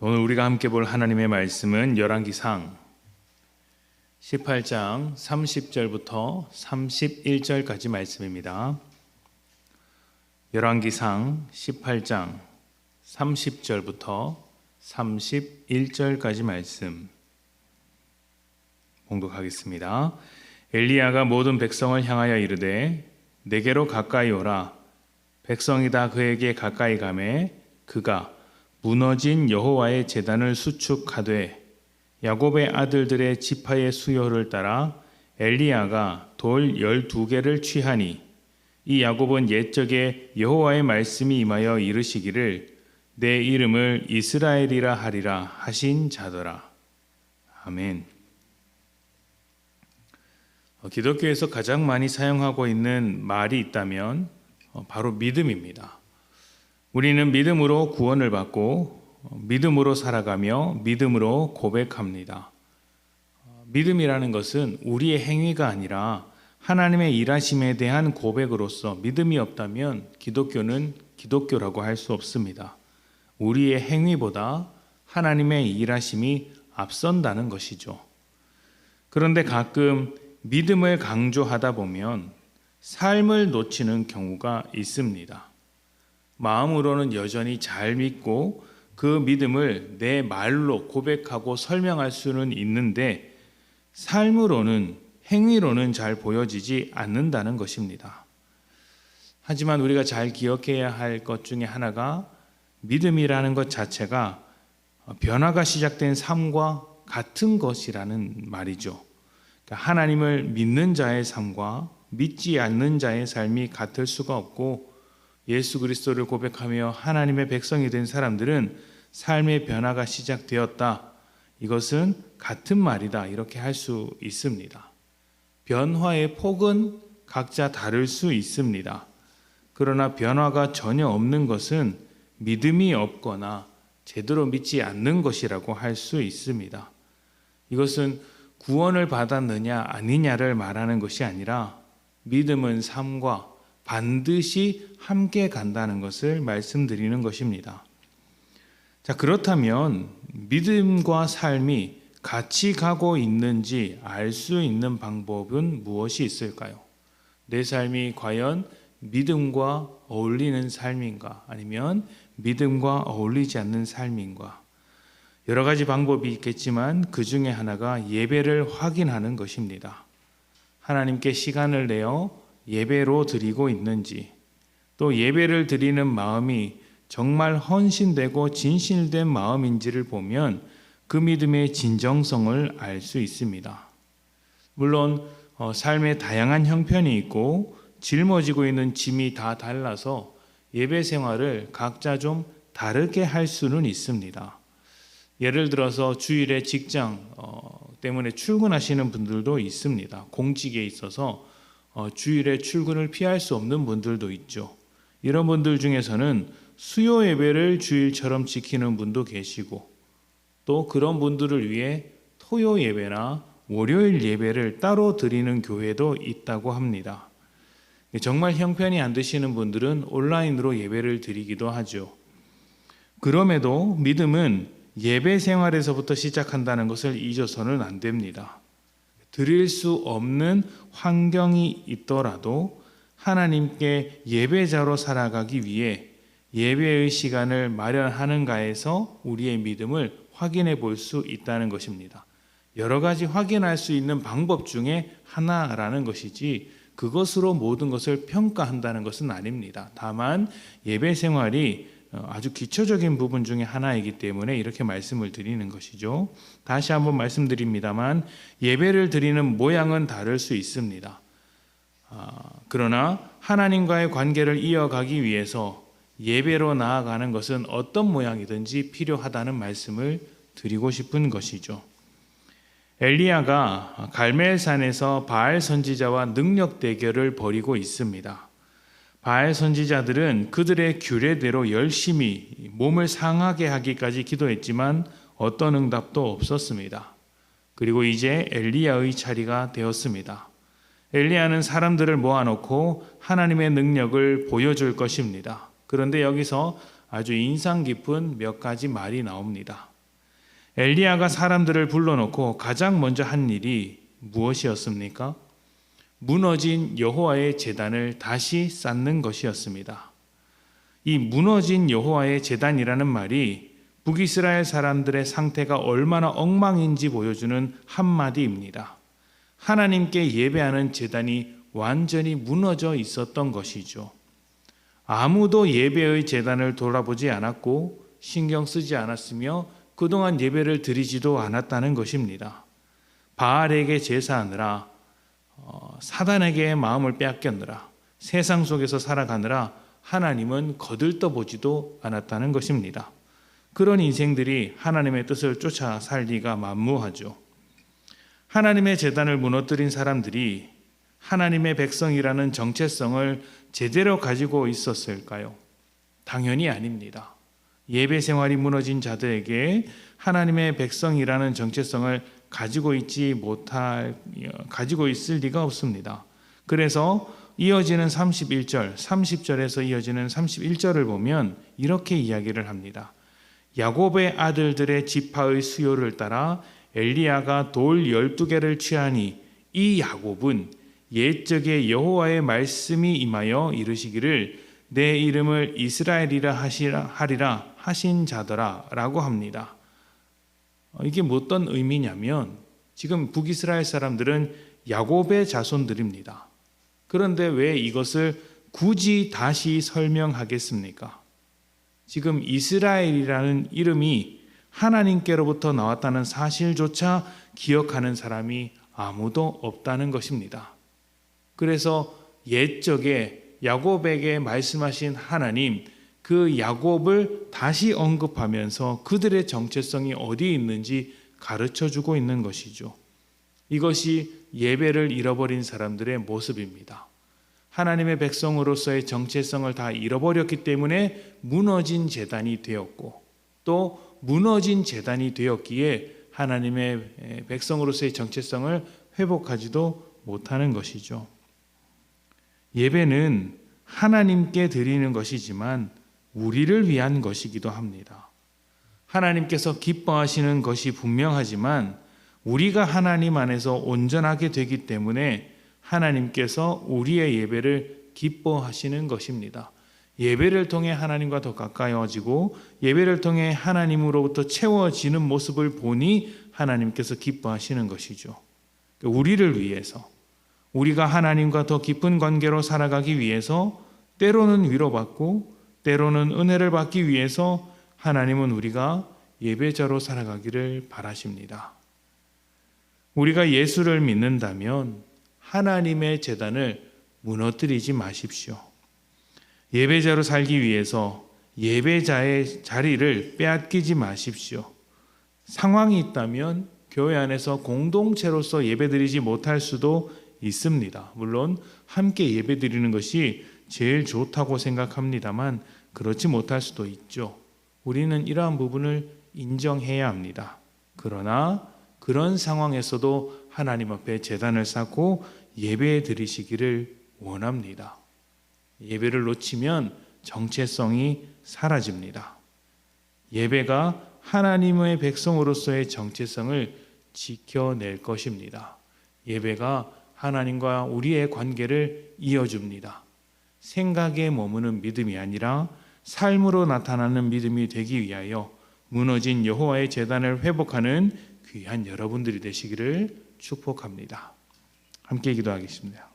오늘 우리가 함께 볼 하나님의 말씀은 열왕기상 18장 30절부터 31절까지 말씀입니다. 열왕기상 18장 30절부터 31절까지 말씀 봉독하겠습니다. 엘리야가 모든 백성을 향하여 이르되 내게로 가까이 오라. 백성이 다 그에게 가까이 가매 그가 무너진 여호와의 제단을 수축하되 야곱의 아들들의 지파의 수요를 따라 엘리야가 돌 12개를 취하니 이 야곱은 옛적에 여호와의 말씀이 임하여 이르시기를 내 이름을 이스라엘이라 하리라 하신 자더라. 아멘. 기독교에서 가장 많이 사용하고 있는 말이 있다면 바로 믿음입니다. 우리는 믿음으로 구원을 받고 믿음으로 살아가며 믿음으로 고백합니다. 믿음이라는 것은 우리의 행위가 아니라 하나님의 일하심에 대한 고백으로서 믿음이 없다면 기독교는 기독교라고 할 수 없습니다. 우리의 행위보다 하나님의 일하심이 앞선다는 것이죠. 그런데 가끔 믿음을 강조하다 보면 삶을 놓치는 경우가 있습니다. 마음으로는 여전히 잘 믿고 그 믿음을 내 말로 고백하고 설명할 수는 있는데 삶으로는, 행위로는 잘 보여지지 않는다는 것입니다. 하지만 우리가 잘 기억해야 할 것 중에 하나가 믿음이라는 것 자체가 변화가 시작된 삶과 같은 것이라는 말이죠. 그러니까 하나님을 믿는 자의 삶과 믿지 않는 자의 삶이 같을 수가 없고 예수 그리스도를 고백하며 하나님의 백성이 된 사람들은 삶의 변화가 시작되었다. 이것은 같은 말이다. 이렇게 할 수 있습니다. 변화의 폭은 각자 다를 수 있습니다. 그러나 변화가 전혀 없는 것은 믿음이 없거나 제대로 믿지 않는 것이라고 할 수 있습니다. 이것은 구원을 받았느냐 아니냐를 말하는 것이 아니라 믿음은 삶과 반드시 함께 간다는 것을 말씀드리는 것입니다. 자, 그렇다면 믿음과 삶이 같이 가고 있는지 알 수 있는 방법은 무엇이 있을까요? 내 삶이 과연 믿음과 어울리는 삶인가? 아니면 믿음과 어울리지 않는 삶인가? 여러 가지 방법이 있겠지만 그 중에 하나가 예배를 확인하는 것입니다. 하나님께 시간을 내어 예배로 드리고 있는지, 또 예배를 드리는 마음이 정말 헌신되고 진실된 마음인지를 보면 그 믿음의 진정성을 알 수 있습니다. 물론 삶의 다양한 형편이 있고 짊어지고 있는 짐이 다 달라서 예배 생활을 각자 좀 다르게 할 수는 있습니다. 예를 들어서 주일에 직장 때문에 출근하시는 분들도 있습니다. 공직에 있어서 주일에 출근을 피할 수 없는 분들도 있죠. 이런 분들 중에서는 수요 예배를 주일처럼 지키는 분도 계시고 또 그런 분들을 위해 토요 예배나 월요일 예배를 따로 드리는 교회도 있다고 합니다. 정말 형편이 안 되시는 분들은 온라인으로 예배를 드리기도 하죠. 그럼에도 믿음은 예배 생활에서부터 시작한다는 것을 잊어서는 안 됩니다. 드릴 수 없는 환경이 있더라도 하나님께 예배자로 살아가기 위해 예배의 시간을 마련하는가에서 우리의 믿음을 확인해 볼 수 있다는 것입니다. 여러 가지 확인할 수 있는 방법 중에 하나라는 것이지 그것으로 모든 것을 평가한다는 것은 아닙니다. 다만 예배 생활이 아주 기초적인 부분 중에 하나이기 때문에 이렇게 말씀을 드리는 것이죠. 다시 한번 말씀드립니다만 예배를 드리는 모양은 다를 수 있습니다. 그러나 하나님과의 관계를 이어가기 위해서 예배로 나아가는 것은 어떤 모양이든지 필요하다는 말씀을 드리고 싶은 것이죠. 엘리야가 갈멜산에서 바알 선지자와 능력 대결을 벌이고 있습니다. 바알 선지자들은 그들의 규례대로 열심히 몸을 상하게 하기까지 기도했지만 어떤 응답도 없었습니다. 그리고 이제 엘리야의 차례가 되었습니다. 엘리야는 사람들을 모아놓고 하나님의 능력을 보여줄 것입니다. 그런데 여기서 아주 인상 깊은 몇 가지 말이 나옵니다. 엘리야가 사람들을 불러놓고 가장 먼저 한 일이 무엇이었습니까? 무너진 여호와의 제단을 다시 쌓는 것이었습니다. 이 무너진 여호와의 제단이라는 말이 북이스라엘 사람들의 상태가 얼마나 엉망인지 보여주는 한마디입니다. 하나님께 예배하는 제단이 완전히 무너져 있었던 것이죠. 아무도 예배의 제단을 돌아보지 않았고 신경 쓰지 않았으며 그동안 예배를 드리지도 않았다는 것입니다. 바알에게 제사하느라, 사단에게 마음을 빼앗겼느라, 세상 속에서 살아가느라 하나님은 거들떠보지도 않았다는 것입니다. 그런 인생들이 하나님의 뜻을 쫓아 살기가 만무하죠. 하나님의 제단을 무너뜨린 사람들이 하나님의 백성이라는 정체성을 제대로 가지고 있었을까요? 당연히 아닙니다. 예배 생활이 무너진 자들에게 하나님의 백성이라는 정체성을 가지고 있을 리가 없습니다. 그래서 이어지는 31절, 30절에서 이어지는 31절을 보면 이렇게 이야기를 합니다. 야곱의 아들들의 지파의 수요를 따라 엘리야가 돌 12개를 취하니 이 야곱은 옛적에 여호와의 말씀이 임하여 이르시기를 내 이름을 이스라엘이라 하리라 하신 자더라 라고 합니다. 이게 어떤 의미냐면 지금 북이스라엘 사람들은 야곱의 자손들입니다. 그런데 왜 이것을 굳이 다시 설명하겠습니까? 지금 이스라엘이라는 이름이 하나님께로부터 나왔다는 사실조차 기억하는 사람이 아무도 없다는 것입니다. 그래서 옛적에 야곱에게 말씀하신 하나님, 그 야곱을 다시 언급하면서 그들의 정체성이 어디에 있는지 가르쳐주고 있는 것이죠. 이것이 예배를 잃어버린 사람들의 모습입니다. 하나님의 백성으로서의 정체성을 다 잃어버렸기 때문에 무너진 제단이 되었고, 또 무너진 제단이 되었기에 하나님의 백성으로서의 정체성을 회복하지도 못하는 것이죠. 예배는 하나님께 드리는 것이지만 우리를 위한 것이기도 합니다. 하나님께서 기뻐하시는 것이 분명하지만 우리가 하나님 안에서 온전하게 되기 때문에 하나님께서 우리의 예배를 기뻐하시는 것입니다. 예배를 통해 하나님과 더 가까워지고 예배를 통해 하나님으로부터 채워지는 모습을 보니 하나님께서 기뻐하시는 것이죠. 우리를 위해서, 우리가 하나님과 더 깊은 관계로 살아가기 위해서, 때로는 위로받고 때로는 은혜를 받기 위해서 하나님은 우리가 예배자로 살아가기를 바라십니다. 우리가 예수를 믿는다면 하나님의 제단을 무너뜨리지 마십시오. 예배자로 살기 위해서 예배자의 자리를 빼앗기지 마십시오. 상황이 있다면 교회 안에서 공동체로서 예배드리지 못할 수도 있습니다. 물론 함께 예배드리는 것이 제일 좋다고 생각합니다만 그렇지 못할 수도 있죠. 우리는 이러한 부분을 인정해야 합니다. 그러나 그런 상황에서도 하나님 앞에 제단을 쌓고 예배 드리시기를 원합니다. 예배를 놓치면 정체성이 사라집니다. 예배가 하나님의 백성으로서의 정체성을 지켜낼 것입니다. 예배가 하나님과 우리의 관계를 이어줍니다. 생각에 머무는 믿음이 아니라 삶으로 나타나는 믿음이 되기 위하여 무너진 여호와의 제단을 회복하는 귀한 여러분들이 되시기를 축복합니다. 함께 기도하겠습니다.